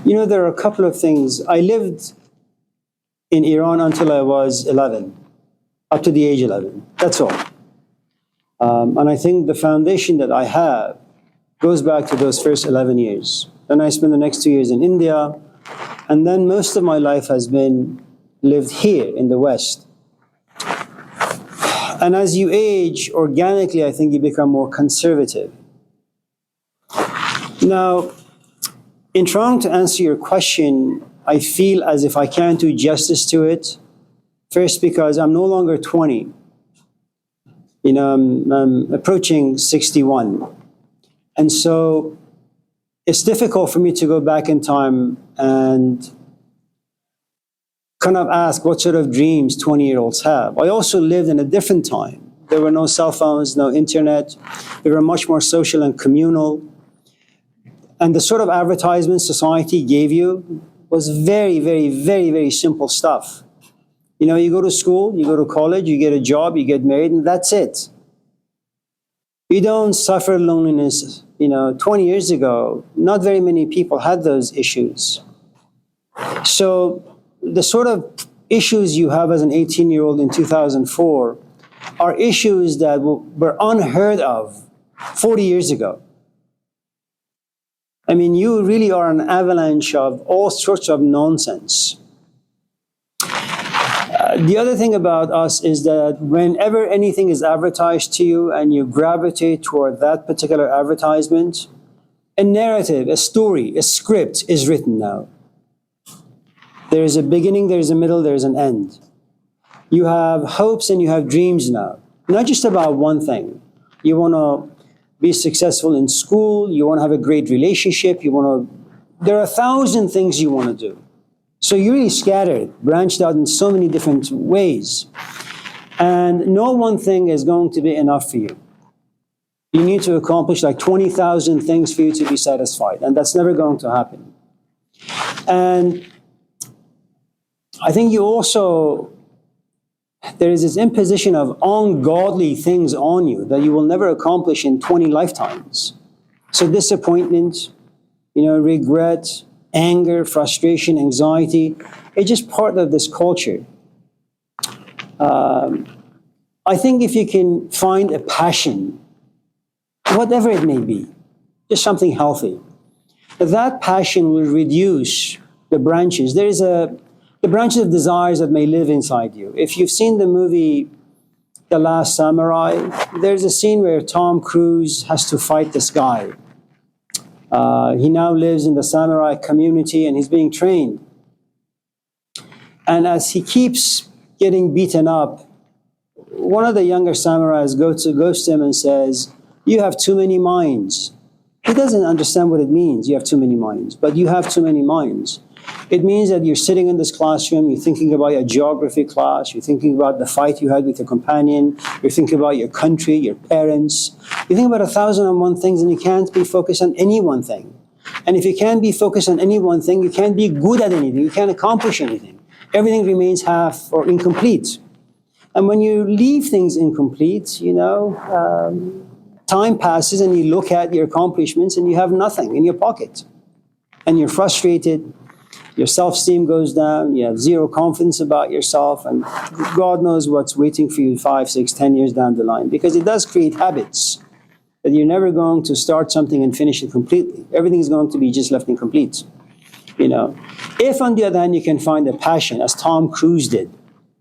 There are a couple of things. I lived in Iran until I was 11, up to the age 11. That's all. And I think the foundation that I have goes back to those first 11 years. Then I spent the next 2 years in India. And then most of my life has been lived here in the West. And as you age, organically, I think you become more conservative. Now, in trying to answer your question, I feel as if I can't do justice to it. First, because I'm no longer 20. I'm approaching 61. And so it's difficult for me to go back in time and kind of ask what sort of dreams 20-year-olds have. I also lived in a different time. There were no cell phones, no internet. We were much more social and communal. And the sort of advertisement society gave you was very, very, very, very simple stuff. You go to school, you go to college, you get a job, you get married, and that's it. You don't suffer loneliness. 20 years ago, not very many people had those issues. So the sort of issues you have as an 18-year-old in 2004 are issues that were unheard of 40 years ago. I mean, you really are an avalanche of all sorts of nonsense. The other thing about us is that whenever anything is advertised to you and you gravitate toward that particular advertisement, a narrative, a story, a script is written now. There is a beginning, there is a middle, there is an end. You have hopes and you have dreams now, not just about one thing. You want to be successful in school, you want to have a great relationship, there are 1,000 things you want to do. So you're really scattered, branched out in so many different ways. And no one thing is going to be enough for you. You need to accomplish like 20,000 things for you to be satisfied, and that's never going to happen. And I think there is this imposition of ungodly things on you that you will never accomplish in 20 lifetimes. So disappointment, regret, anger, frustration, anxiety, it's just part of this culture. I think if you can find a passion, whatever it may be, just something healthy, that passion will reduce the branches. The branches of desires that may live inside you. If you've seen the movie The Last Samurai, there's a scene where Tom Cruise has to fight this guy. He now lives in the samurai community and he's being trained. And as he keeps getting beaten up, one of the younger samurais goes to him and says, "You have too many minds." He doesn't understand what it means, you have too many minds, but you have too many minds. It means that you're sitting in this classroom, you're thinking about your geography class, you're thinking about the fight you had with your companion, you're thinking about your country, your parents. You think about 1,001 things and you can't be focused on any one thing. And if you can't be focused on any one thing, you can't be good at anything, you can't accomplish anything. Everything remains half or incomplete. And when you leave things incomplete, time passes and you look at your accomplishments and you have nothing in your pocket. And you're frustrated. Your self-esteem goes down, you have zero confidence about yourself, and God knows what's waiting for you 5, 6, 10 years down the line, because it does create habits that you're never going to start something and finish it completely. Everything is going to be just left incomplete. If on the other hand you can find a passion, as Tom Cruise did,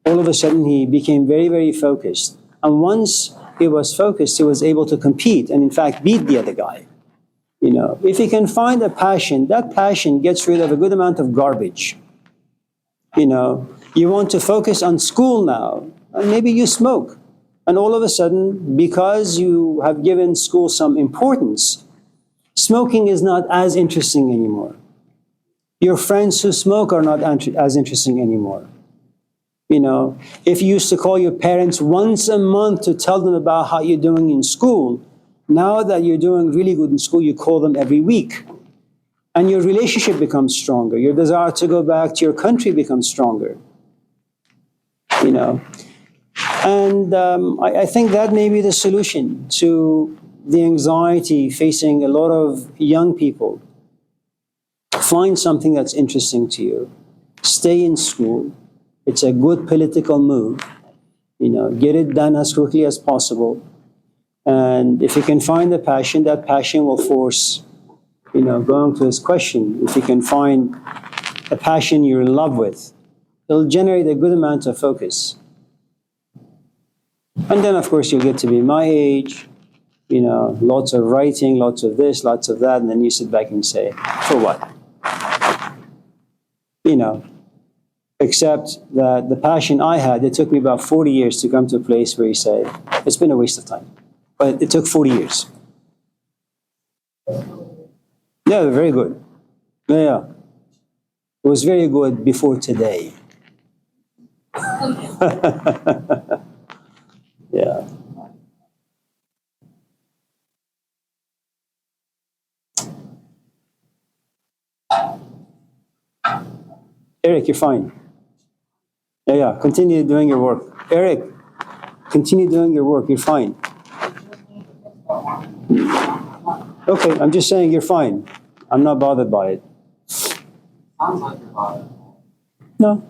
all of a sudden he became very, very focused. And once he was focused, he was able to compete and in fact beat the other guy. If you can find a passion, that passion gets rid of a good amount of garbage. You want to focus on school now, and maybe you smoke. And all of a sudden, because you have given school some importance, smoking is not as interesting anymore. Your friends who smoke are not as interesting anymore. If you used to call your parents once a month to tell them about how you're doing in school, now that you're doing really good in school, you call them every week. And your relationship becomes stronger. Your desire to go back to your country becomes stronger. And I think that may be the solution to the anxiety facing a lot of young people. Find something that's interesting to you. Stay in school. It's a good political move. Get it done as quickly as possible. And if you can find a passion, that passion will force, going to his question, if you can find a passion you're in love with, it'll generate a good amount of focus. And then, of course, you'll get to be my age, lots of writing, lots of this, lots of that, and then you sit back and say, for what? Except that the passion I had, it took me about 40 years to come to a place where you say, it's been a waste of time. But it took 40 years. Yeah, very good. Yeah. It was very good before today. Yeah. Eric, you're fine. Yeah. Continue doing your work. Eric, continue doing your work. You're fine. Okay, I'm just saying you're fine. I'm not bothered by it. Sounds like you're bothered. No.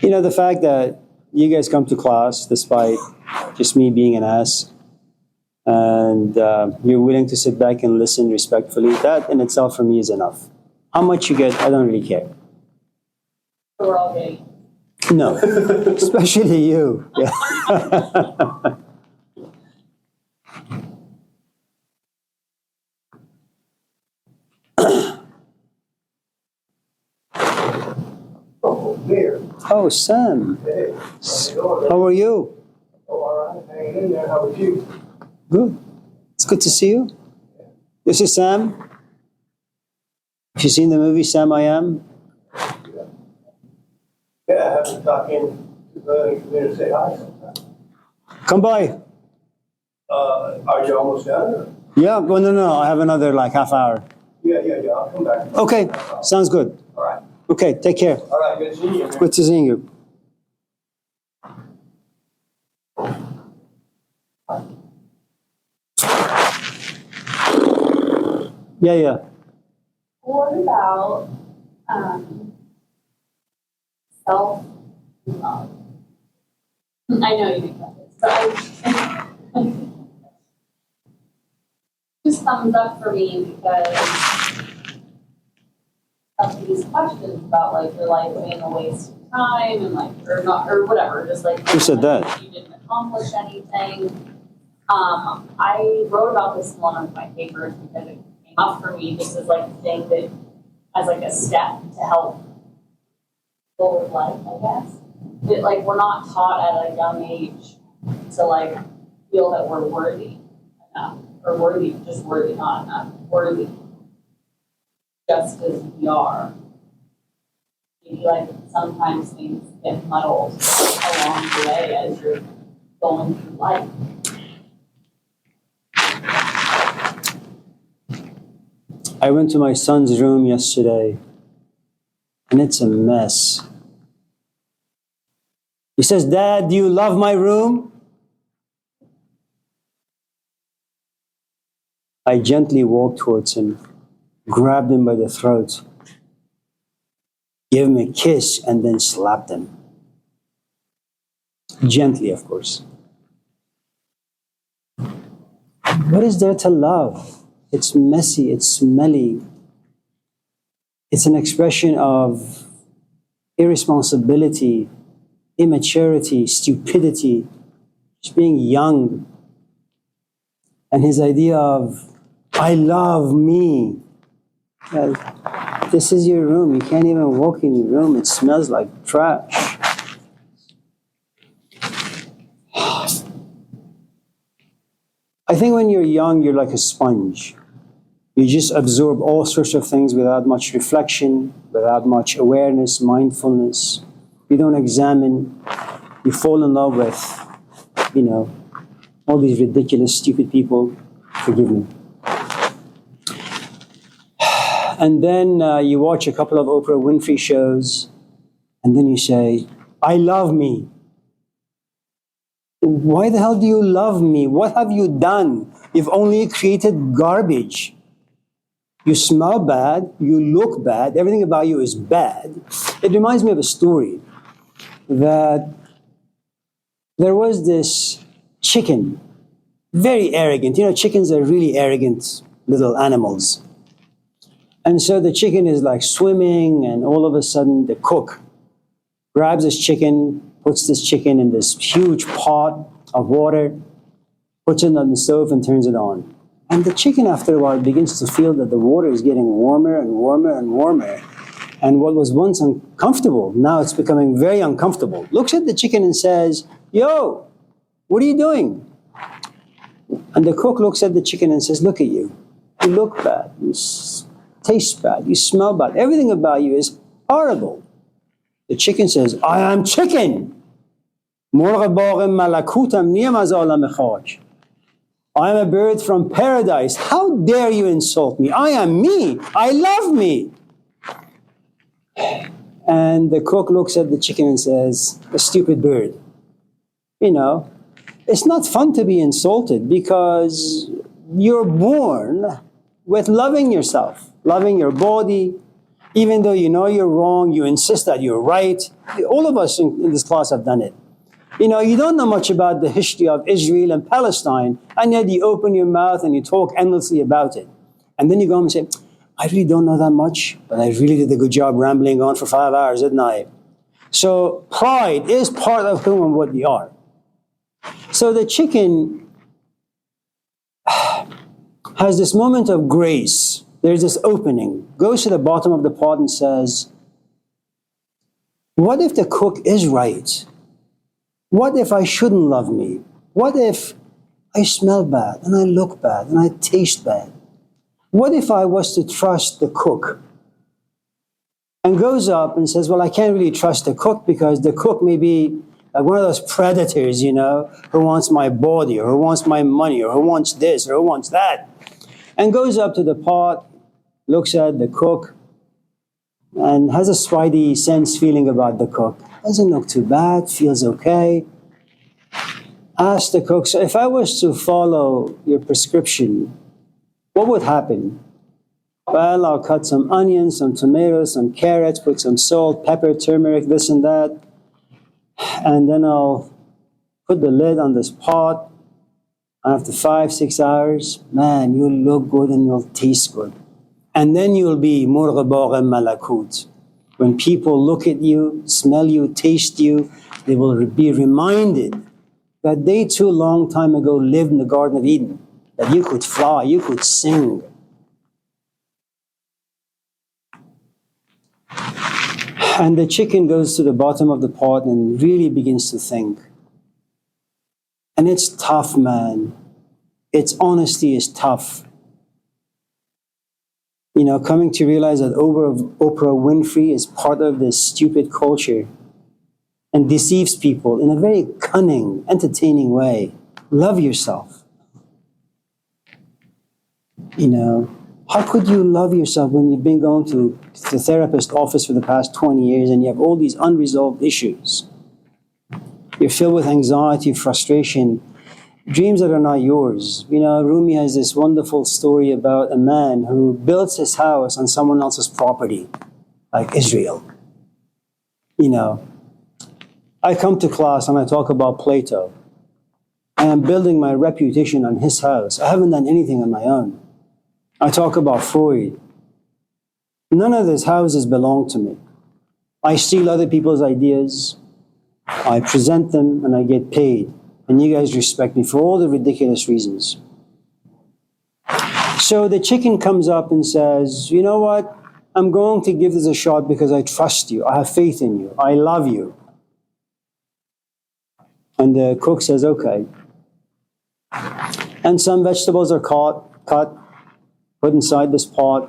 The fact that you guys come to class despite just me being an ass, and you're willing to sit back and listen respectfully, that in itself for me is enough. How much you get, I don't really care. So we're all gay. No, especially you. Yeah. Oh, Mayor. Oh, Sam. Hey, How are you? oh, all right. Hanging in there. How about you? Good. It's good to see you. This is Sam. Have you seen the movie Sam I Am? Yeah, I have to talk in to the community to say hi sometime. Come by. Are you almost done? Or? Yeah, well, no. I have another half hour. Yeah. I'll come back. Okay, sounds good. All right. Okay, take care. All right. Good seeing you. Good to seeing you. Yeah. What about self-love? I know you think about this, but just thumbs up for me because of these questions about your life being a waste of time and or not or whatever, just Who said that? you didn't accomplish anything. I wrote about this in one of my papers because it came up for me just as a thing that as a step to help go with life, I guess. That we're not taught at a young age to feel that we're worthy enough. Or worthy, not enough. Worthy. Just as we are. Maybe sometimes things get muddled along the way as you're going through life. I went to my son's room yesterday, and it's a mess. He says, "Dad, do you love my room?" I gently walked towards him, grabbed him by the throat, gave him a kiss, and then slapped him. Gently, of course. What is there to love? It's messy, it's smelly. It's an expression of irresponsibility, immaturity, stupidity, just being young. And his idea of, I love me. This is your room. You can't even walk in your room. It smells like trash. I think when you're young, you're like a sponge. You just absorb all sorts of things without much reflection, without much awareness, mindfulness. You don't examine. You fall in love with, all these ridiculous, stupid people. Forgive me. And then you watch a couple of Oprah Winfrey shows, and then you say, I love me. Why the hell do you love me? What have you done? You've only created garbage. You smell bad, you look bad, everything about you is bad. It reminds me of a story that there was this chicken, very arrogant. You know, chickens are really arrogant little animals. And so the chicken is like swimming, and all of a sudden the cook grabs this chicken, puts this chicken in this huge pot of water, puts it on the stove and turns it on. And the chicken, after a while, begins to feel that the water is getting warmer and warmer and warmer. And what was once uncomfortable, now it's becoming very uncomfortable. Looks at the chicken and says, "Yo, what are you doing?" And the cook looks at the chicken and says, "Look at you. You look bad. You taste bad. You smell bad. Everything about you is horrible." The chicken says, "I am chicken. مرغ باغ ملکوتم نیم از عالم خاک. I am a bird from paradise. How dare you insult me? I am me. I love me." And the cook looks at the chicken and says, "A stupid bird. You know, it's not fun to be insulted because you're born with loving yourself, loving your body. Even though you know you're wrong, you insist that you're right. All of us in this class have done it. You know, you don't know much about the history of Israel and Palestine, and yet you open your mouth and you talk endlessly about it. And then you go home and say, "I really don't know that much, but I really did a good job rambling on for 5 hours, didn't I?" So pride is part of who and what we are. So the chicken has this moment of grace. There's this opening, goes to the bottom of the pot and says, "What if the cook is right? What if I shouldn't love me? What if I smell bad and I look bad and I taste bad? What if I was to trust the cook?" And goes up and says, "Well, I can't really trust the cook because the cook may be like one of those predators, you know, who wants my body or who wants my money or who wants this or who wants that." And goes up to the pot, looks at the cook, and has a spidey sense feeling about the cook. Doesn't look too bad, feels okay. Asks the cook, "So if I was to follow your prescription, what would happen?" "Well, I'll cut some onions, some tomatoes, some carrots, put some salt, pepper, turmeric, this and that. And then I'll put the lid on this pot. After 5, 6 hours, man, you'll look good and you'll taste good. And then you'll be مرغ باغ ملکوت. When people look at you, smell you, taste you, they will be reminded that they too long time ago lived in the Garden of Eden, that you could fly, you could sing." And the chicken goes to the bottom of the pot and really begins to think. And it's tough, man. Its honesty is tough. You know, coming to realize that Oprah Winfrey is part of this stupid culture and deceives people in a very cunning, entertaining way. Love yourself. You know, how could you love yourself when you've been going to the therapist office for the past 20 years and you have all these unresolved issues? You're filled with anxiety, frustration, dreams that are not yours. You know, Rumi has this wonderful story about a man who builds his house on someone else's property, like Israel. You know, I come to class and I talk about Plato. I am building my reputation on his house. I haven't done anything on my own. I talk about Freud. None of these houses belong to me. I steal other people's ideas. I present them and I get paid. And you guys respect me for all the ridiculous reasons. So the chicken comes up and says, "You know what? I'm going to give this a shot because I trust you. I have faith in you. I love you." And the cook says, "Okay." And some vegetables are cut, put inside this pot,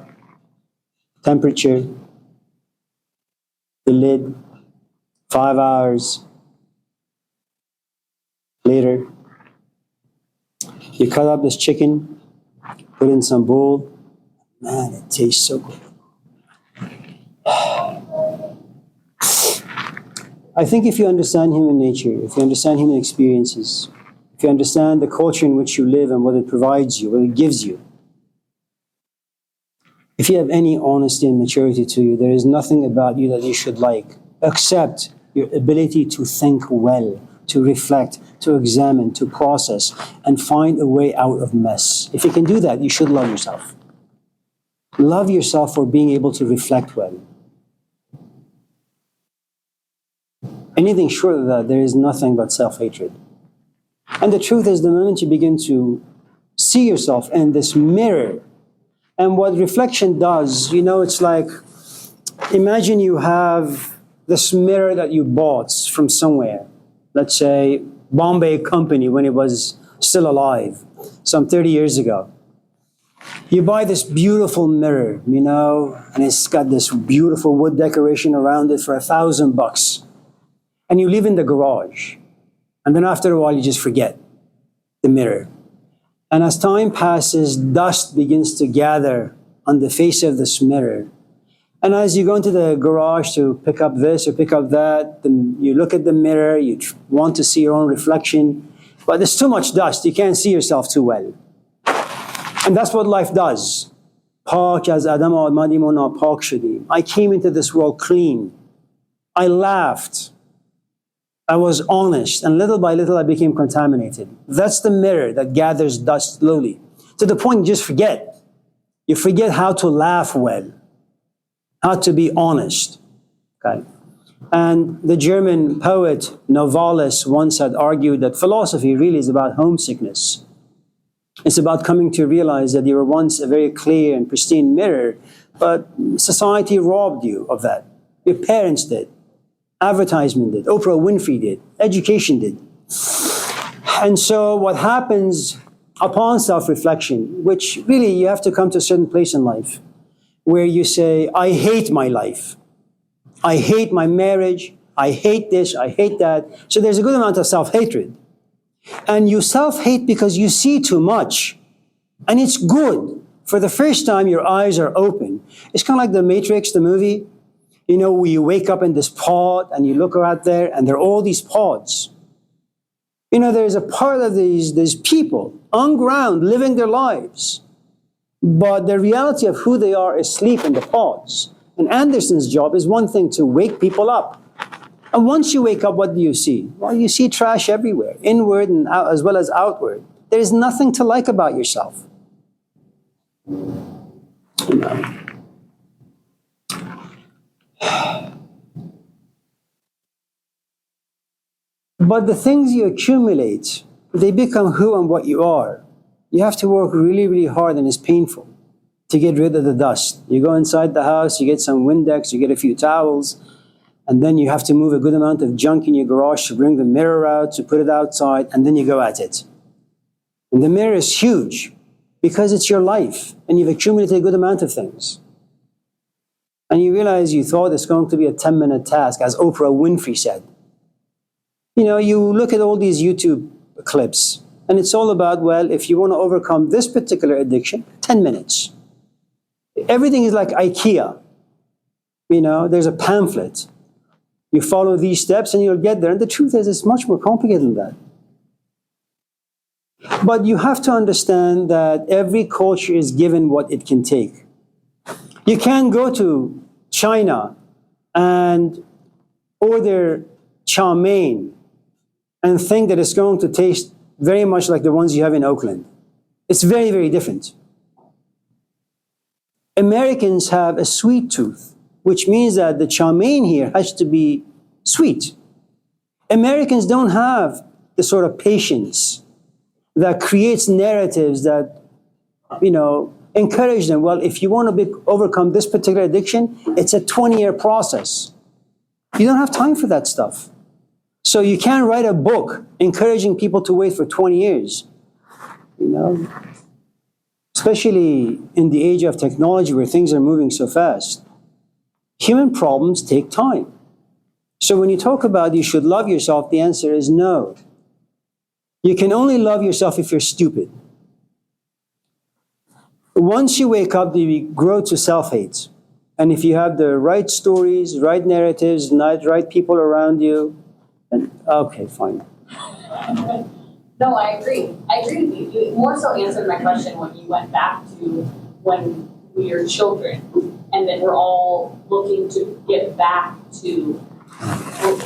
temperature, the lid, 5 hours. Later, you cut up this chicken, put in some bowl. Man, it tastes so good. I think if you understand human nature, if you understand human experiences, if you understand the culture in which you live and what it provides you, what it gives you, if you have any honesty and maturity to you, there is nothing about you that you should like, except your ability to think well, to reflect, to examine, to process, and find a way out of mess. If you can do that, you should love yourself. Love yourself for being able to reflect well. Anything short of that, there is nothing but self-hatred. And the truth is, the moment you begin to see yourself in this mirror, and what reflection does, it's like, imagine you have this mirror that you bought from somewhere. Let's say Bombay Company when it was still alive, some 30 years ago. You buy this beautiful mirror, and it's got this beautiful wood decoration around it for $1,000. And you leave it in the garage. And then after a while, you just forget the mirror. And as time passes, dust begins to gather on the face of this mirror. And as you go into the garage to pick up this or pick up that, then you look at the mirror, you want to see your own reflection, but there's too much dust, you can't see yourself too well. And that's what life does. پاک از عدم آمدیم و ناپاک شدیم. I came into this world clean. I laughed. I was honest, and little by little I became contaminated. That's the mirror that gathers dust slowly, to the point you just forget. You forget how to laugh well, how to be honest. Okay? And the German poet Novalis once had argued that philosophy really is about homesickness. It's about coming to realize that you were once a very clear and pristine mirror, but society robbed you of that. Your parents did. Advertisement did, Oprah Winfrey did, education did. And so what happens upon self-reflection, which really you have to come to a certain place in life, where you say, I hate my life. I hate my marriage. I hate this, I hate that. So there's a good amount of self-hatred. And you self-hate because you see too much. And it's good. For the first time, your eyes are open. It's kind of like The Matrix, the movie. Where you wake up in this pod and you look out there and there are all these pods. There's a part of these people on ground living their lives. But the reality of who they are is asleep in the pods. And Anderson's job is one thing, to wake people up. And once you wake up, what do you see? Well, you see trash everywhere, inward and out, as well as outward. There is nothing to like about yourself. But the things you accumulate, they become who and what you are. You have to work really, really hard, and it's painful to get rid of the dust. You go inside the house, you get some Windex, you get a few towels, and then you have to move a good amount of junk in your garage to bring the mirror out, to put it outside, and then you go at it. And the mirror is huge because it's your life, and you've accumulated a good amount of things. And you realize you thought it's going to be a 10-minute task, as Oprah Winfrey said. You look at all these YouTube clips, and it's all about, well, if you want to overcome this particular addiction, 10 minutes. Everything is like IKEA. There's a pamphlet. You follow these steps and you'll get there. And the truth is, it's much more complicated than that. But you have to understand that every culture is given what it can take. You can't go to China and order chow mein and think that it's going to taste very much like the ones you have in Oakland. It's very, very different. Americans have a sweet tooth, which means that the chow mein here has to be sweet. Americans don't have the sort of patience that creates narratives that, encourage them. Well, if you want to overcome this particular addiction, it's a 20-year process. You don't have time for that stuff. So you can't write a book encouraging people to wait for 20 years. Especially in the age of technology where things are moving so fast. Human problems take time. So when you talk about you should love yourself, the answer is no. You can only love yourself if you're stupid. Once you wake up, you grow to self-hate. And if you have the right stories, right narratives, right people around you, then okay, fine. No, I agree. I agree with you. You more so answered my question when you went back to when we were children, and then we're all looking to get back to,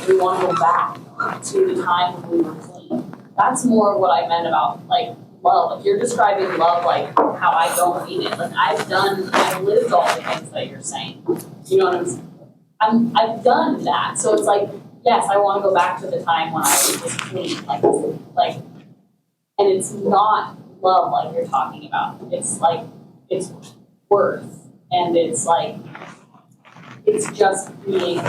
we want to go back to the time when we were clean. That's more what I meant about like love. If you're describing love like how I don't mean it, like I've lived all the things that you're saying. You know what I'm saying? I've done that. So it's like, yes, I want to go back to the time when I was just clean, like, and it's not love like you're talking about. It's like, it's worth, and it's like, it's just being.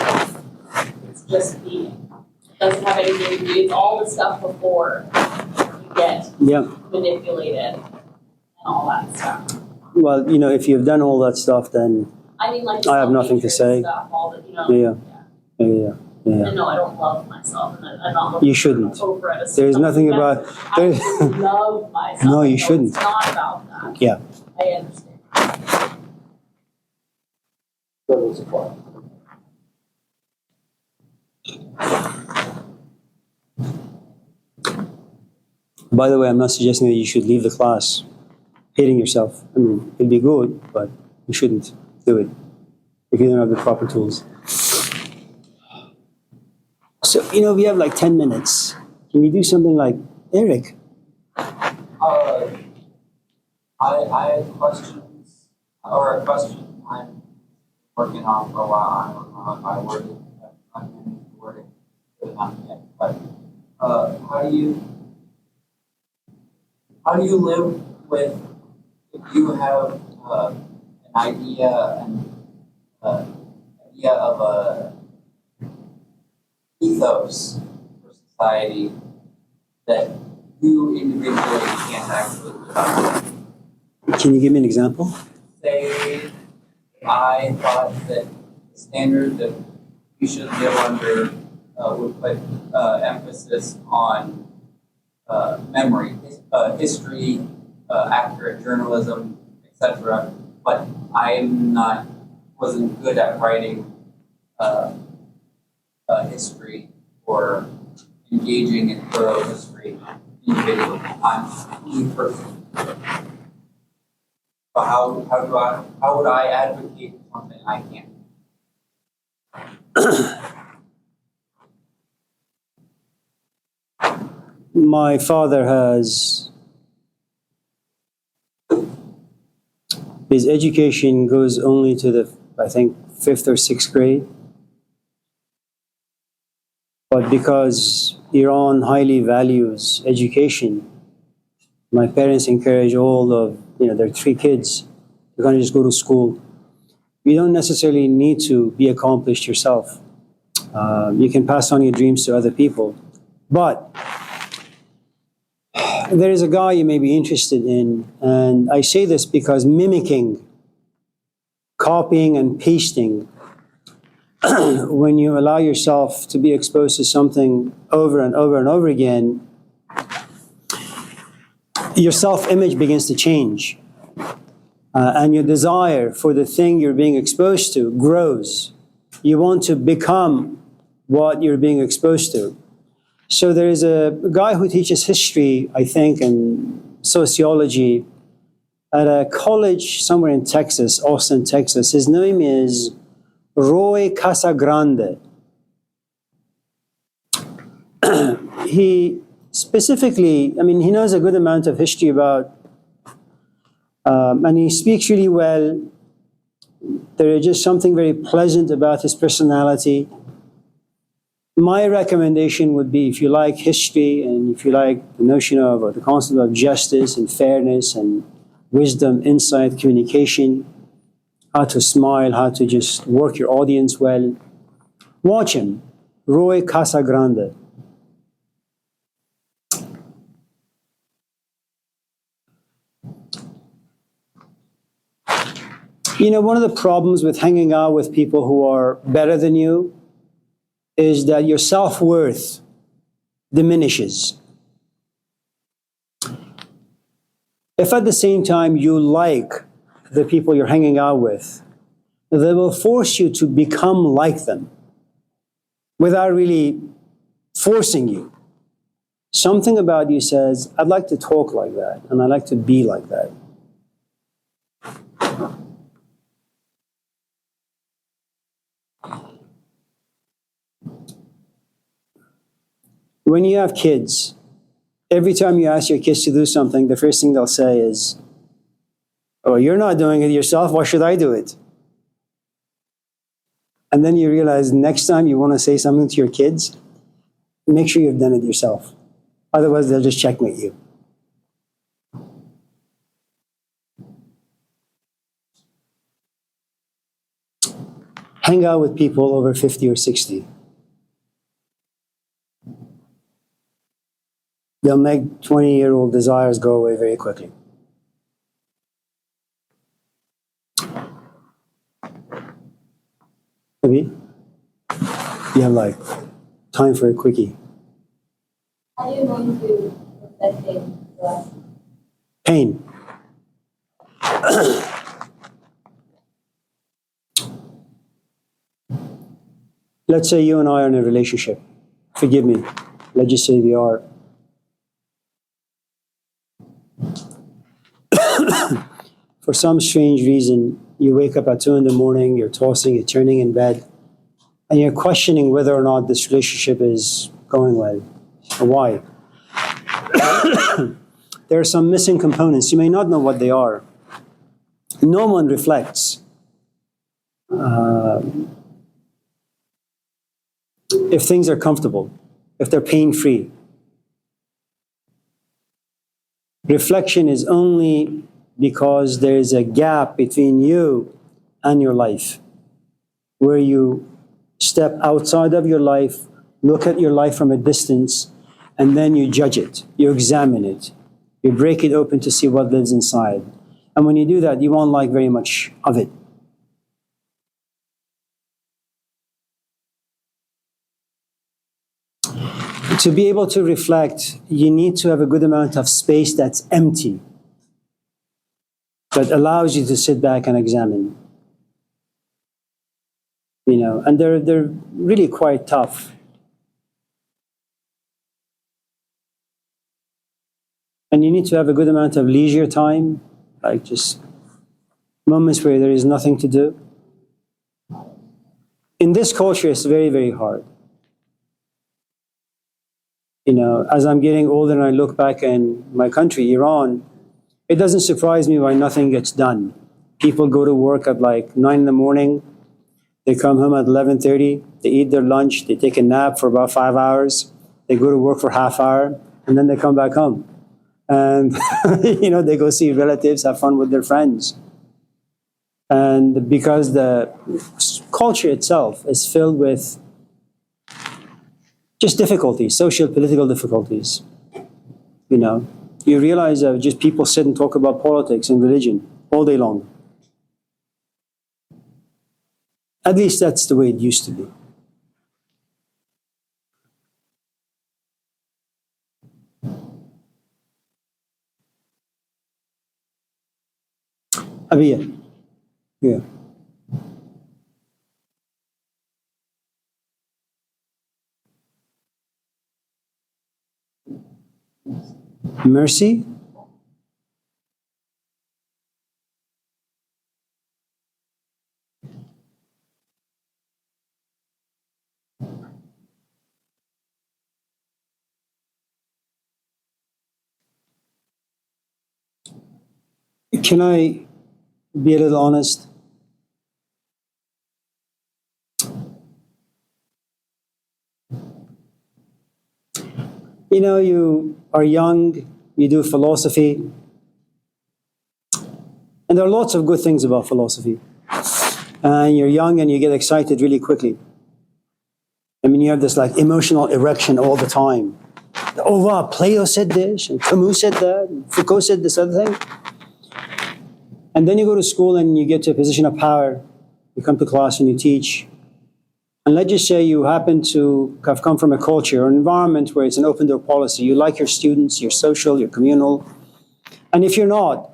It's just being. It doesn't have anything to do. It's all the stuff before you get manipulated and all that stuff. Well, you know, if you've done all that stuff, then I mean, like I have nothing to say. Stuff, all the, you know, yeah. And no, I don't love myself, and I'm not looking You shouldn't. over at a There's nothing about. I love myself. No, you shouldn't. It's not about that. Yeah. I understand. So it's a problem. By the way, I'm not suggesting that you should leave the class hating yourself. I mean, it'd be good, but you shouldn't do it if you don't have the proper tools. So, you know, we have like 10 minutes. Can we do something like Eric? I have questions, or a question I'm working on for a while. I don't know if I worded it, I'm in the wording good enough yet. But how do you live with if you have an idea of a ethos for society that you individually can't actually live up to? Can you give me an example? Say, I thought that the standard that we should live under would put emphasis on memory, history, accurate journalism, etc. But wasn't good at writing history or engaging in thorough history individually. I'm me personally. So how would I advocate for something I can't? My father his education goes only to the, I think, 5th or 6th grade. But because Iran highly values education, my parents encourage all of, their 3 kids to kind of just go to school. You don't necessarily need to be accomplished yourself. You can pass on your dreams to other people. But there is a guy you may be interested in, and I say this because mimicking, copying and pasting, when you allow yourself to be exposed to something over and over and over again, your self-image begins to change. And your desire for the thing you're being exposed to grows. You want to become what you're being exposed to. So there is a guy who teaches history, I think, and sociology at a college somewhere in Texas, Austin, Texas. His name is Roy Casagrande. He specifically, he knows a good amount of history about, and he speaks really well. There is just something very pleasant about his personality. My recommendation would be, if you like history and if you like the notion of, or the concept of justice and fairness and wisdom, insight, communication, how to smile, how to just work your audience well, watch him, Roy Casagrande. One of the problems with hanging out with people who are better than you is that your self-worth diminishes. If at the same time you like the people you're hanging out with, they will force you to become like them without really forcing you. something about you says, I'd like to talk like that, and I like to be like that. When you have kids, every time you ask your kids to do something, the first thing they'll say is, oh, you're not doing it yourself, why should I do it? And then you realize next time you want to say something to your kids, make sure you've done it yourself. Otherwise, they'll just checkmate you. Hang out with people over 50 or 60. They'll make 20-year-old desires go away very quickly. Maybe you have like time for a quickie. How do you going to affecting the Pain. Let's say you and I are in a relationship. Forgive me. Let's just say we are. For some strange reason, you wake up at 2 in the morning, you're tossing, you're turning in bed, and you're questioning whether or not this relationship is going well, or why. There are some missing components. You may not know what they are. No one reflects. If things are comfortable, if they're pain-free. Reflection is only because there is a gap between you and your life, where you step outside of your life, look at your life from a distance, and then you judge it, you examine it, you break it open to see what lives inside. And when you do that, you won't like very much of it. To be able to reflect, you need to have a good amount of space that's empty, that allows you to sit back and examine. You know, and they're really quite tough. And you need to have a good amount of leisure time, like just moments where there is nothing to do. In this culture, it's very, very hard. You know, as I'm getting older and I look back in my country, Iran, it doesn't surprise me why nothing gets done. People go to work at like 9 in the morning, they come home at 11:30, they eat their lunch, they take a nap for about 5 hours, they go to work for half hour, and then they come back home. And, you know, they go see relatives, have fun with their friends. And because the culture itself is filled with just difficulties, social, political difficulties, you know, you realize that just people sit and talk about politics and religion all day long. At least that's the way it used to be. Abia. Yeah. Mercy? Can I be a little honest? You know, you are young, you do philosophy, and there are lots of good things about philosophy. And you're young and you get excited really quickly. I mean, you have this like emotional erection all the time. Oh wow, Plato said this, and Camus said that, and Foucault said this other thing. And then you go to school and you get to a position of power. You come to class and you teach. And let's just say you happen to have come from a culture or an environment where it's an open door policy. You like your students, you're social, you're communal. And if you're not,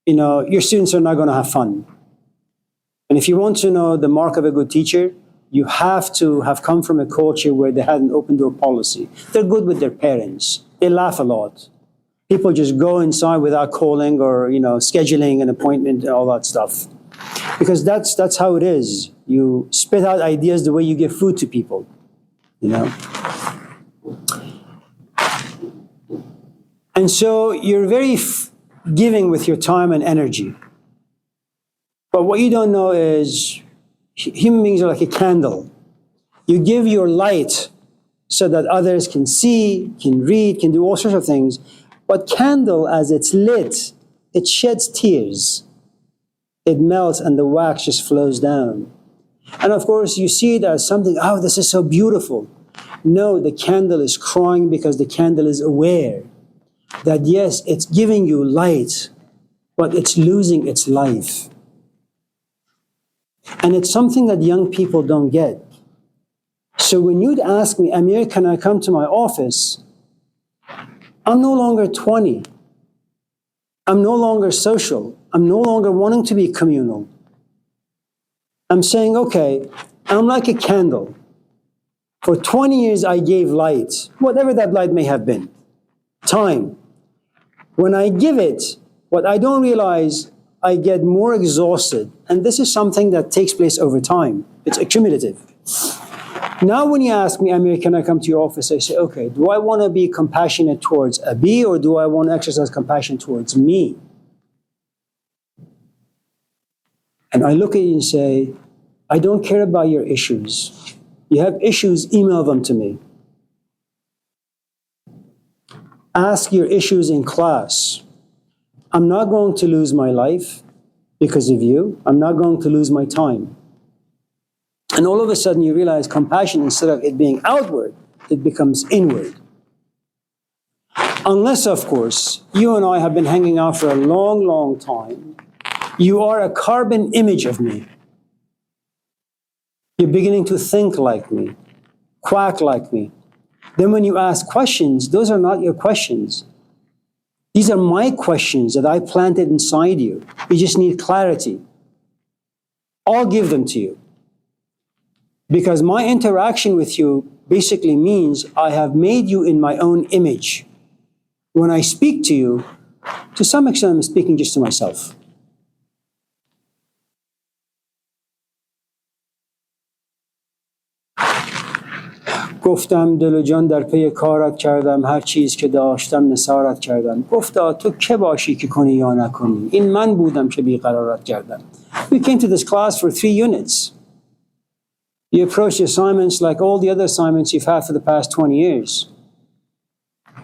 you know, your students are not going to have fun. And if you want to know the mark of a good teacher, You have to have come from a culture where they had an open door policy. They're good with their parents. They laugh a lot. People just go inside without calling or, scheduling an appointment and all that stuff. Because that's how it is. You spit out ideas the way you give food to people, And so you're very giving with your time and energy. But what you don't know is human beings are like a candle. You give your light so that others can see, can read, can do all sorts of things. But candle, as it's lit, it sheds tears. It melts and the wax just flows down. And of course, you see it as something, oh, this is so beautiful. No, the candle is crying because the candle is aware that yes, it's giving you light, but it's losing its life. And it's something that young people don't get. So when you'd ask me, Amir, can I come to my office? I'm no longer 20. I'm no longer social. I'm no longer wanting to be communal. I'm saying, okay, I'm like a candle. For 20 years, I gave light, whatever that light may have been. Time. When I give it, what I don't realize, I get more exhausted. And this is something that takes place over time. It's accumulative. Now when you ask me, Amir, can I come to your office? I say, okay, do I want to be compassionate towards Abi or do I want to exercise compassion towards me? And I look at you and say, I don't care about your issues. You have issues, email them to me. Ask your issues in class. I'm not going to lose my life because of you. I'm not going to lose my time. And all of a sudden you realize compassion, instead of it being outward, it becomes inward. Unless, of course, you and I have been hanging out for a long, long time. You are a carbon image of me. You're beginning to think like me, quack like me. Then when you ask questions, those are not your questions. These are my questions that I planted inside you. You just need clarity. I'll give them to you. Because my interaction with you basically means I have made you in my own image. When I speak to you, to some extent I'm speaking just to myself. گفتم دل و جان در پی کارت کردم هر چیز که داشتم نثارت کردم گفتا تو که باشی که کنی یا نکنی این من بودم که بیقرارت کردم. We came to this class for 3 units. You approach the assignments like all the other assignments you've had for the past 20 years.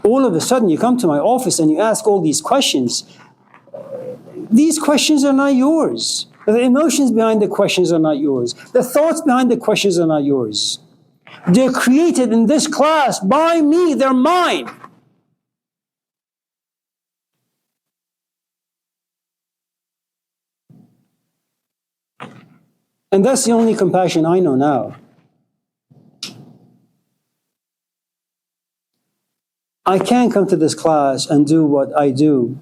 All of a sudden you come to my office and you ask all these questions. These questions are not yours. The emotions behind the questions are not yours. The thoughts behind the questions are not yours. They're created in this class by me. They're mine. And that's the only compassion I know now. I can't come to this class and do what I do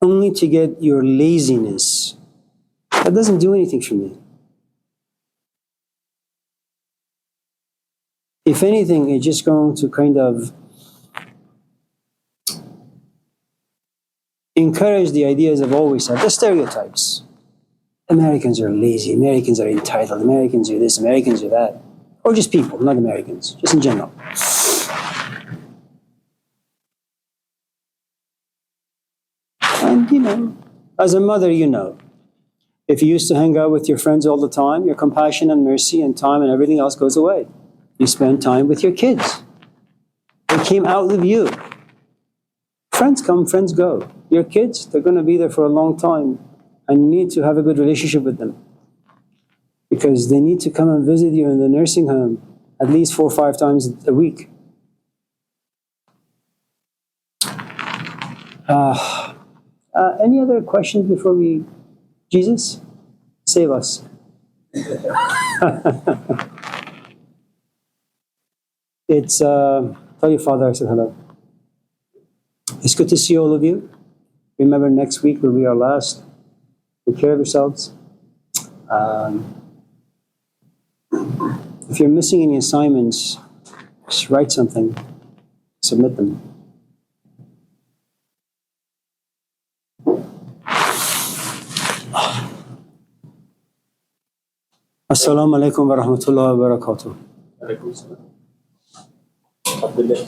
only to get your laziness. That doesn't do anything for me. If anything, it's just going to kind of encourage the ideas I've always had, the stereotypes. Americans are lazy, Americans are entitled, Americans are this, Americans are that. Or just people, not Americans, just in general. And as a mother, if you used to hang out with your friends all the time, your compassion and mercy and time and everything else goes away. You spend time with your kids. They came out of you. Friends come, friends go. Your kids, they're going to be there for a long time. And you need to have a good relationship with them. Because they need to come and visit you in the nursing home at least 4 or 5 times a week. Any other questions before we... Jesus, save us. Tell your father I said hello. It's good to see all of you. Remember, next week will be our last. Take care of yourselves. If you're missing any assignments, just write something, submit them. Assalamu alaikum wa rahmatullahi wa barakatuh. عليكم السلام. عبد الله.